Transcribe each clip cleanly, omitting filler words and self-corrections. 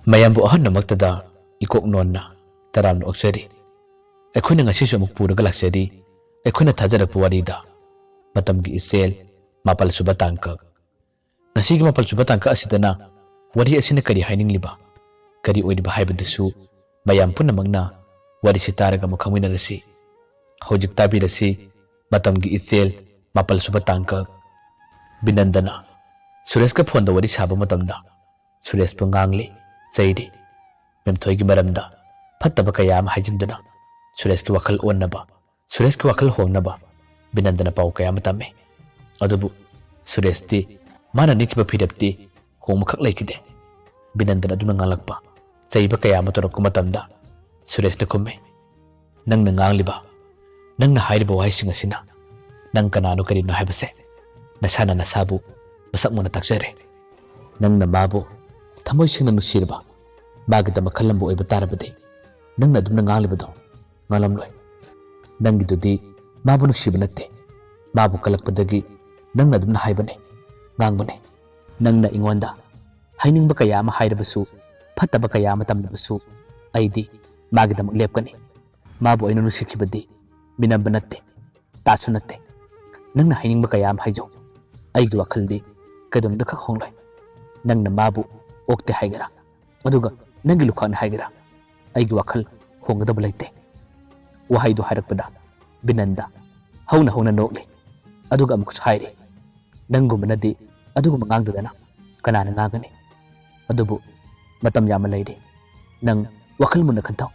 mayambu ahan namaktada ikok nonna taram no oksari ekhuna ngasi su amuk puraga laksari ekhuna thajarak puwarida matamgi isel mapal suba tangka ngasi gi mapal suba tangka asidana wari asina kari haining liba kari oidiba haibadusu mayam punamagna wari sitaraga mukhamina rasi hojik tabi rasi matamgi isel mapal suba tangka binandana Suresh ka phone da wari saba matamda Suresh pangangli Saidi memthoi gi maramda phattaba kaya am hajinduna Suresh ki wakal onnaba Suresh ki wakal hongnaba binandana pau kaya matame adubu Suresh ti mana nikiba phidapti hongmakhak laikide binandana aduna ngalakpa chaiba kaya matorok matamda Suresh na kumme nang nangangliba nang na hairiba waising asina nang kanano karino haibase nasana nasabu masak mo na taksere nang na mabu thamoy sing na nusirba magida makhalambo oiba tarabade nang na dum na ngalibado ngalamloi nang gidudi mabu nusiba natte mabu kalakpadagi nang na dum na haibane ngangbane nang na ingonda hainingba kaya ama hairabasu phattaba kaya ama tamnabasu aidi magida maklepkani mabu aina nusikibadi minamba natte tasu natte nang na hainingba kaya ama haijo aigi wakhaldi kadong da khak hongloi nang na mabu okte haigara aduga nangi lukhana haigara aigi wakhal hongadaba laite wahaidu hairakpada binanda hauna hauna nokle aduga amuk hairi nangumnadi aduga mangangdadana kanana ngagani adubu matam yama laide nang wakhal munna khantaw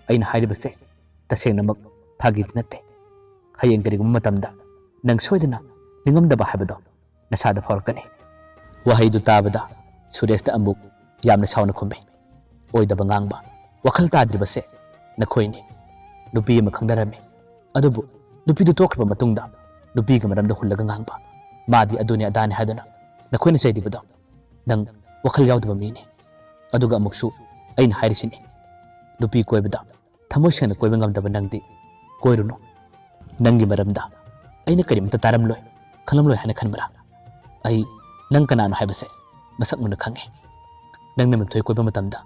aina hairibase tasengnamak phagit natte hayeng karigum matamda nang soidana ningamdaba haibado nasada phorkani wahaidu tabada Suresh da amuk yamna sauna khumbe oidaba ngangba wakhal tadribase nakhoini nupi ama khangdarame adubu nupi du tokhrba matungda nupi ga maramda hullaga ngangba madi aduni adani hadana nakhoina saidibada nang wakhal yawdaba mini aduga amuksu aina hairisini nupi koibada thamoy sena koiba ngamdaba nangdi koiruno nangi maramda aina karimta taramloi khalamloi hana khanbara ai nang kanano haibase masak muna khange nang namem thoi koiba matamda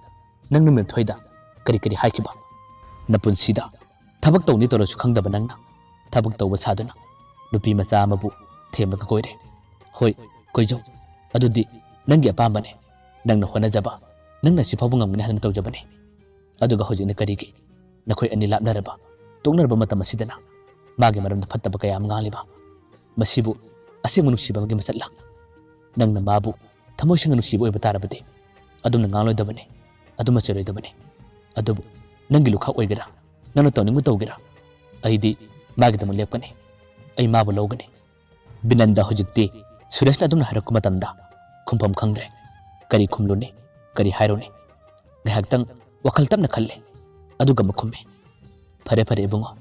nang namem thoida kari kari haikiba napunsida thabak tawni torosu khangdaba nangna thabak tawba saduna nupi macha amabu themlaga koire hoi koijo adudi nangi apambane nangna honajaba nangna sifabu ngamgani hana tawjabane aduga hojina karigi nakhoi ani lapnaraba toknarba matam asidana magi maramda phattaba kaya am ngaliba masibu aseng nuksiba gi masatla nangna mabu thamoy sing nuksiba oiba tarabade adumna ngaloi aduma cheroi dabane adubu nangi lukha oigara nangna tawningu tawgira aidi magi dam lepkani ai mabu logani binanda hojikti Suresh na adumna harakku matamda khumpham khangdre kari khumluni kari haironi ngahaktang wakhal tamna khalle aduga makhumme phare phare bungo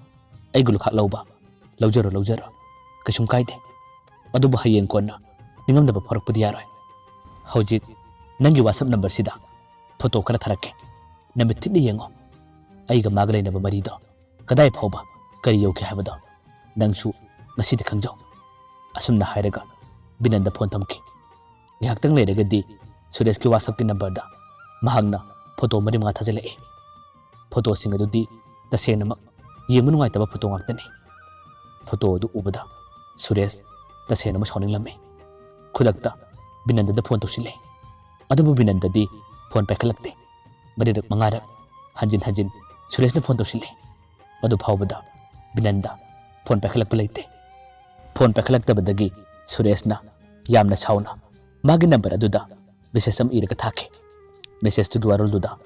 ai gulu khak laujaro kasum kaide adubu hayeng konna ningamdaba phorakpudi yaroi hojik nangi WhatsApp number sida photo kara tharake namit tidni yengo aiga maglai naba marido kadai phauba kari yoke habado nangsu ngasidi khangjo asumna hairaga binanda phone thamki nihaktang leregadi Suresh ki WhatsApp ki number da mahagna photo mari mga thajale photo singa dudi tasena yengu nungai taba photo ngaktani photo du ubada Suresh tasena ma soning lamme khudakta binanda da phone tosile adubu binanda di phone pekhalakte marirak mangarak hanjin Suresh na phone tosile adu phawbada binanda phone pekhalakpa leite phone pekhalakta badagi Suresh na yamna sauna magi number aduda message am iraka thake message tu warul duda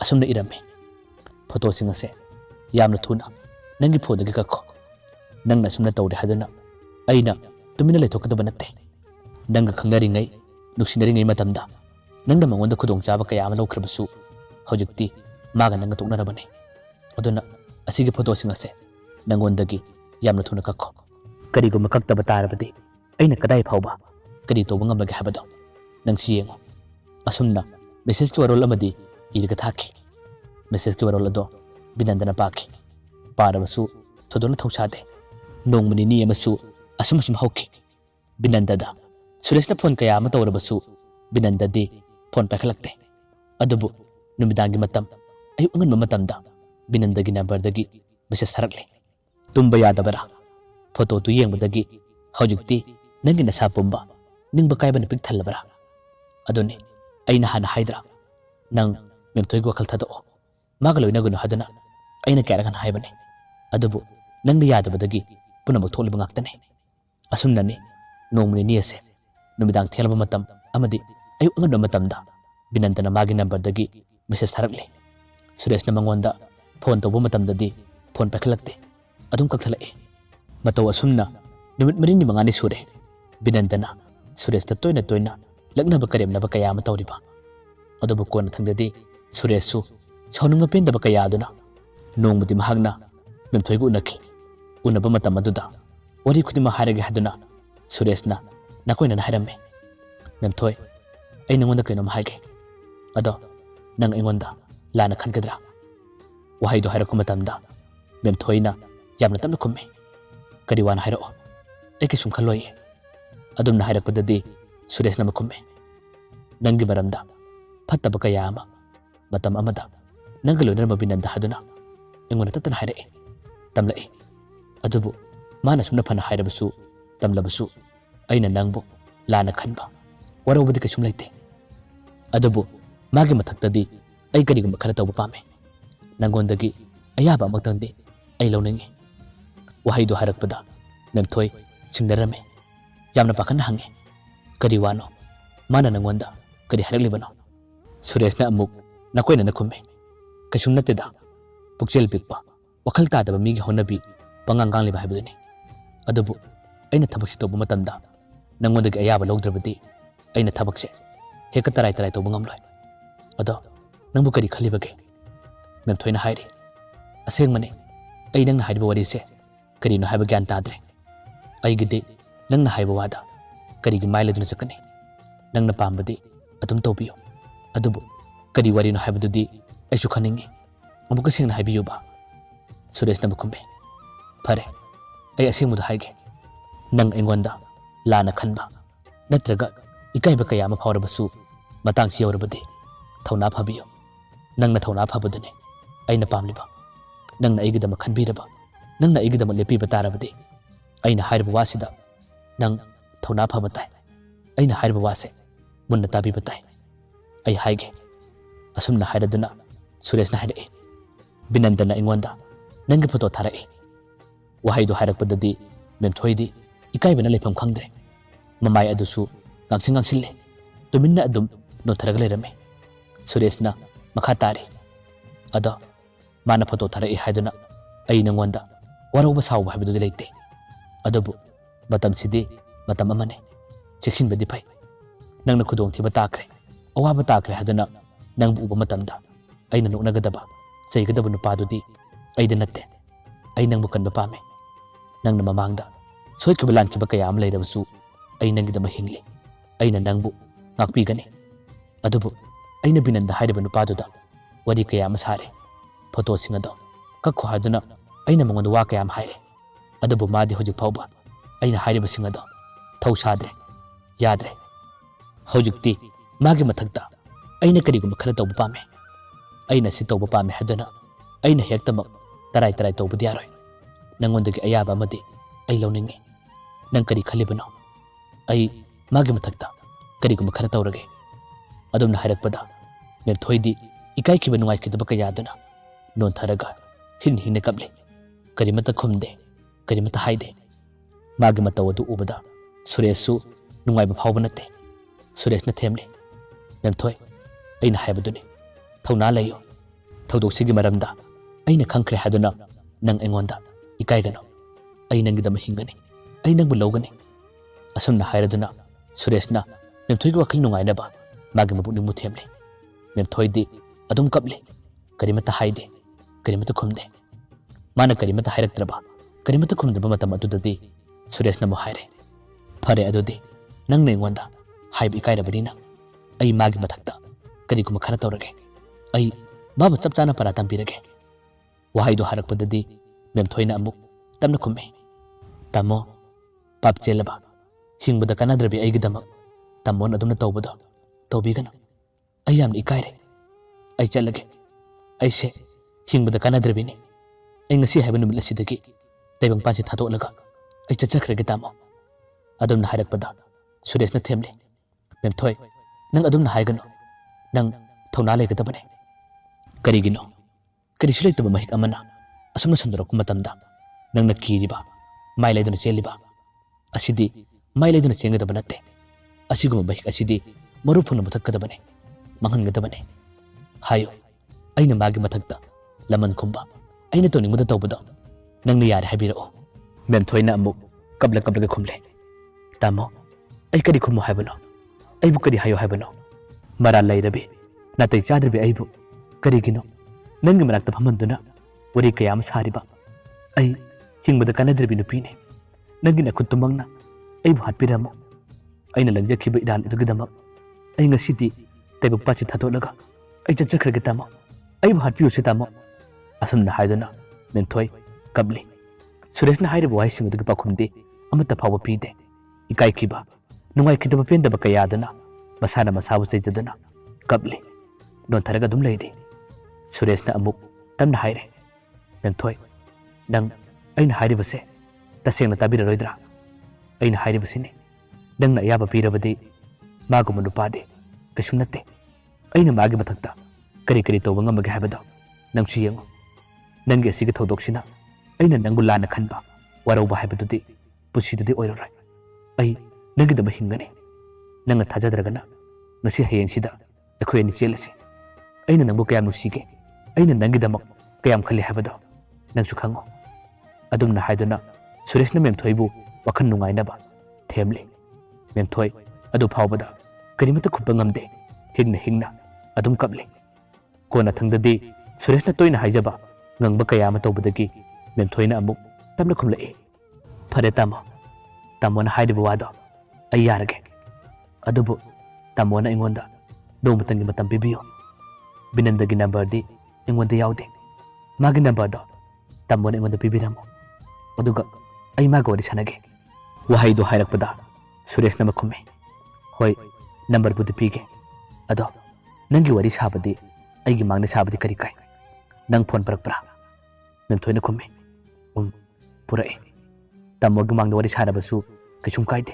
asumna irame photo singase yamna thuna nangi phone dagi kakko nangna sumna tawde hadana aina tumina leithokadaba natte nanga khangnaringai nuksineringai matamda nangna mangonda khudong chaba kaya ama lawkhrabasu hojikti maga nanga toknarabane aduna asigi photo singase nangondagi yamna thuna kakko kariguma kaktaba tarabadi aina kadai phawba kari toba ngamage habado nangsi yengo asumna message ki warol amadi iriga thaki message ki warol ado binandana paki parabasu thodona thauchade nongmani ni amasu asum hauki binandada Suresh na phone kaya ama tawrabasu binandadi phone pekhalakte Adubu numidangi matam ayuk angan mamatamda binandagi nambardagi message tharakle. Tumba yadabara photo tu yengbadagi hojikti nangi nasa pumba ningba kaibana pik thalabara. Adoni aina hana haidra nang memtoy go wakal thado magaloy na guno haduna aina karagan haibane. Adubu nang yadabadagi punamag tholi bangaktane. Asumnani nongmuni niyase numidang thelaba matam amadi ayuk angan matamda binandana magi nambardagi message tharakle. Suresh na mangonda phone to matamdadi phone pakhalakte adum kakthalae. Mataw asumna numit marini mangani sure binandana Suresh ta toina laknaba karemnaba kaya ama tawriba. Adubu kona thangdadi Sureshu saununga pendaba kaya aduna nongmudi mahagna memthoygu unaki. Unaba matam aduda wari khudima harage haduna Sureshna nakoina na haramme. Memthoy ay nangonda kaino mahage. Ado nang ingonda lana khankadra. Wahay do hairaku matamda memthoyna yamna tamna kumme. Kariwana hairo ay kisum khaloye. Adum na hairakpadadi Suresh na makumme. Nangi maramda fattaba kaya ama matam amada nangaloy na mabinanda haduna ingona tatana hairae tamlae. Adubu mana sumna phana hairabasu tamlabasu aina nangbu lana khanba warobadi kasum laite. Adubu magi mathaktadi ay karigumba khara tawba pame nangondagi ayaba amatangdi ay lawningi. Wahay do hairakpada memthoy singdarame yamna pakan hange. Kari wano mana nangwanda kari haraglibano. Suresh na amuk nakoina nakumme. Kasum nateda pukjel pikpa wakal tadaba migi honabi pangangang liba haibuduni. Adubu aina thabak si tawba matamda nangwandagi ayaba lawdrabadi aina thabakse heka tarai tawba ngamloy. Ado nangbu kari khalibage. Memthoyna hairi asengmane ay nangna haiba warise karino haiba gyan tadre. Aigide nangna haiba wada karigi mailaduna chakane nangna pambadi adum tawbiyo. Adubu kari warino haibadudi aisu khaningi amuka sengna haibiyo ba. Suresh na makumbe. Phare ay asengmuda haige nang ingonda lana khanba natraga ikaiba kaya ama phawrabasu matangsi yawrabadi thawna phabiyo. Nangna thawna phabadune aina pamliba nangna aigidama khanbiraba nangna aigidama lepiba tarabadi aina hairba wasida nang thawna phabatai aina hairba wase munna tabiba tai. Ay haige asumna hairaduna Suresh na hairae binandana ingonda nangi photo tharae. Wahay do hairakpadadi memthoydi ikaibana lefam khangdre. Mamai adusu ngangsille tuminna adum no tharagale rame. Suresh na makha tare. Ado mana photo tharae haiduna ay nangonda waroba sawba haibadudi leite. Adubu matam sidi matam amane cheksin badi pai nangna khudong thiba takre awaba takre haduna nangbu uba matamda aina nuknagadaba saygadaba nupadudi aida natte ay nangbu kanba pame nangna mamangda soykaba lankiba kaya am layrabasu ay nangidama hingli aina nangbu ngakpigani. Adubu aina binanda hairaba nupaduda wari kaya am sare photo singado kakho haduna aina mangonda wa kaya am haire. Adubu madi hojik phawba aina hairaba singado thau sadre yadre. Hojikti magi mathakta aina karigumba khara tawba pame aina si tawba pame haduna aina hektamak tarai tawba diaroy. Nangondagi ayaba amadi ay lawningi nang kari khalibano ay magi mathakta karigumba khara tawrage. Adumna hairakpada memthoydi ikaikiba nungaikidaba kaya aduna non tharaga hinne kaple karimata khumde karimata haide. Magi mataw adu ubada Sureshu nungaiba phawba natte. Suresh na themle memthoy aina haibaduni thawna layo thawdoksigi maramda aina khangkhre haduna nang engonda ikaigano ay nangidama hingani ay nangbu lawgani. Asumna hairaduna Suresh na memthoygi wakil nungainaba magi mabukning mu themle. Memthoydi adum kaple karimata haide karimata khumde. Mana karimata hairaktraba karimata khumdaba matam adudadi Suresh na mo haire. Phare adudi nangna engonda haib ikairabadina ay magi mathakta kariguma khara tawrage ay baba chapchana para tampirage. Wahay do harakpadadi memthoyna amuk tamna kumme. Tamo pap chelaba hingbada kanadrabi aygidamak tamon adumna tawbado tawbigano ay yamna ikaire ai chalage ai se hingbada kanadrebini ai ngasi haiba numit asidagi taibang pansi thadolaga ai chachakhrege tamo adumna hairakpada Suresh na themle mem thoi nang adumna haigano nang thona legadabane karigino kari sulai taba mahik amana asumna sandorok matamda nang nakiriba mai laiduna cheliba asidi mai laiduna chengadaba natte asiguma mahik asidi marufuna mathakadabane manghangadabane hayo aina magi mathakta laman khumba aina toningmuda tawbado nangna yare habirao mem thoina amuk kabla kabla khumle tamo ai kari khumu haibano aibu kari hayo haibano mara lairabi natai chadribi aibu karigino nangi manakta phamanduna wari kayam sariba ai hingbada kanadribi nupine nangi na khutumangna aibu hatpiramo aina langjakhiba idal idugidamak ai ngasidi taibuk pachi thatolaga ai chachakhrage tamo aibu hatpiu se tamo asumna haiduna menthoi kabli Suresh na hairibu wai singudu pakhumde amata phawa pide ikai khiba nungai khidaba pendaba kayadana masana masabu saitadana kabli non tharaga dum leide Suresh na amuk tamna haire menthoi nang aina hairibase tasengna tabira roidra aina hairibasini nangna yaba pirabadi maguma nupade kasum natte aina magi mathakta kari kari toba ngamage habado nang siyengo nangi asiga thodoksina aina nangbu lana khanba warauba habadudi pusidudi oirorai ai nangi daba hingane nanga thajadragana ngasi hayeng sida akhoi ani chelasi aina nangbu kayam nusige aina nangi damak kayam khali habado nangsu khango adumna haiduna Suresh na memthoi bu wakhan nungai naba themle memthoi adu phawbada karimata khubba ngamde hingna adum kaple kona thangdadi Suresh na toina haijaba ngangba kayama tawbadagi memthoi na amuk tamna khumlai phare tamo na haidibu wado ai yarage adubu tamo na ingonda domutangi matam bibiyo binandagi number di ingonda yaude magi number do tamo na ingonda bibiramo aduga ai maga wari sanage wahai do hairakpada Suresh na makhume hoi number budi pige ado nangi wari sabadi aigi mangna sabadi kari kai nang phone parakpra memthoi na khume purai tamo gi mangda wari sarabasu kachum kaide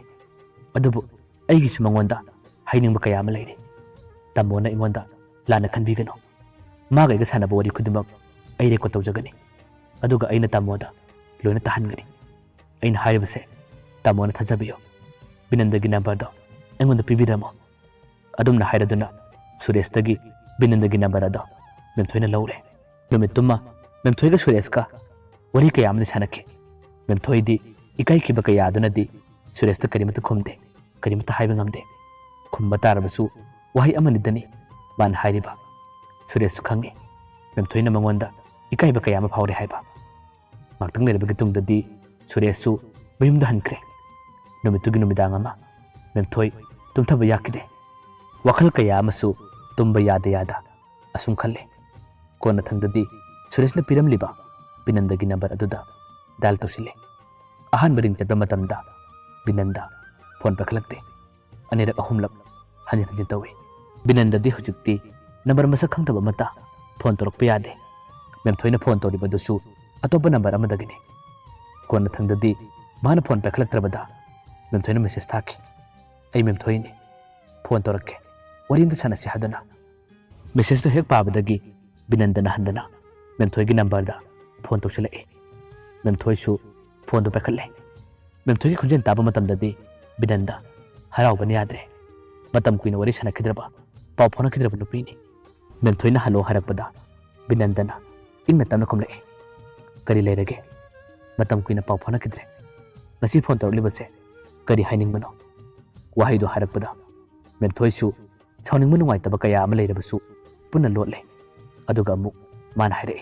adubu aigi sumangonda hainingba kaya ama leide tamo na ingonda lana khanbigano maga ga sanaba wari khudumak ai record tawjagani aduga aina tamo da loina tahangani aina haibase tamo na thajabiyo binandagi number do engonda pibiramo adumna hairaduna Suresh tagi binandagi number do memthoina lawre numituma memthoiga Suresh ka wari kaya amni sanake memthoi di ikai khiba kaya aduna di Suresh ta karimata khumde karimata haiba ngamde khumba tarabasu wahi amani dani ban hairiba Suresh khange memthoina mangonda ikai ba kaya ma phawre haiba maktang lere bagi tungda di Suresh su mayumda hankre numitugi numidang ama memthoi tumthaba yakide wakhal kaya amasu tumba yada asum khalle kona thangda di Suresh na piram liba binandagi number aduda dal tosile ahan bering chatba matamda binanda phone pakhlakte anirak ahumlak hanjin tawi binanda di hujukti number masa khangtaba mata phone torok pe yade memthoina phone tori badusu atopa number amadagini kona thangda di mana phone pakhlaktrabada memthoina message thaki ai memthoine phone torakke warimda sanasi hadana message to hek pabadagi binandana handana memthoigi number da phone tosile memthoi su phone do pakhalle memthoi khunjen taba matamdadi binanda harau bani yadre matam kuina wari sana khidraba pau phone khidraba nupini memthoi na halo harakpada binandana ingna tamna khumle kari leirage matam kuina pau phone khidre ngasi phone torlibase kari haining bano wahai do harakpada memthoi su sauning manu ngai taba kaya ama leirabasu punna lotle aduga amu mana haire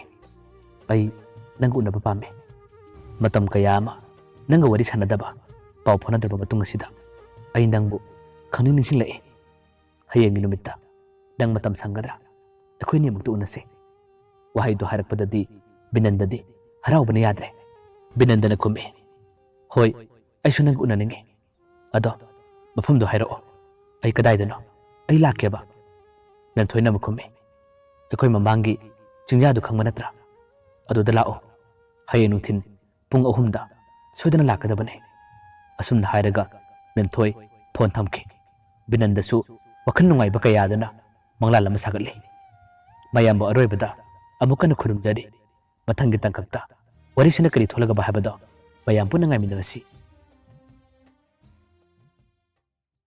ai nang unaba pame matam kaya ama nang wari sanadaba pau phone darba matung asida ai nangbu khangning ningsing lai hayeng numita nang matam sangadra akhoi ni muktu unase wahai do harakpadadi binandadi harau bani yadre binandana kume hoi ai sunang unaninge ado mafum do hairo ai kadai dano ai lakeba memthoi na kume ꯑꯩꯈꯣꯏ ꯃꯃꯥꯡꯒꯤ ꯆꯤꯡꯖꯥꯗꯨ ꯈꯪꯕ ꯅꯠꯇ꯭ꯔꯥ? ꯑꯗꯨꯗ ꯂꯥꯛꯑꯣ. ꯍꯌꯦꯡ ꯅꯨꯡꯊꯤꯟ ꯄꯨꯡ 3ꯗ ꯁꯣꯏꯗꯅ ꯂꯥꯛꯀꯗꯕꯅꯤ. ꯑꯁꯨꯝꯅ ꯍꯥꯏꯔꯒ ꯃꯦꯝꯊꯣꯏ ꯐꯣꯟ ꯊꯝꯈꯤ. ꯕꯤꯅꯟꯗꯁꯨ ꯋꯥꯈꯜ ꯅꯨꯡꯉꯥꯏꯕ ꯀꯌꯥꯗꯅ ꯃꯪꯂꯥꯟ ꯑꯃ ꯁꯥꯒꯠꯂꯤ. ꯃꯌꯥꯝꯕꯨ ꯑꯔꯣꯏꯕꯗ ꯑꯃꯨꯛ ꯍꯟꯅ ꯈꯨꯔꯨꯝꯖꯔꯤ. ꯃꯊꯪꯒꯤ ꯇꯥꯡꯀꯛꯇ ꯋꯥꯔꯤꯁꯤꯅ ꯀꯔꯤ ꯊꯣꯛꯂꯒꯕ ꯍꯥꯏꯕꯗꯣ ꯃꯌꯥꯝ ꯄꯨꯟꯅ ꯉꯥꯏꯃꯤꯟꯅꯔꯁꯤ.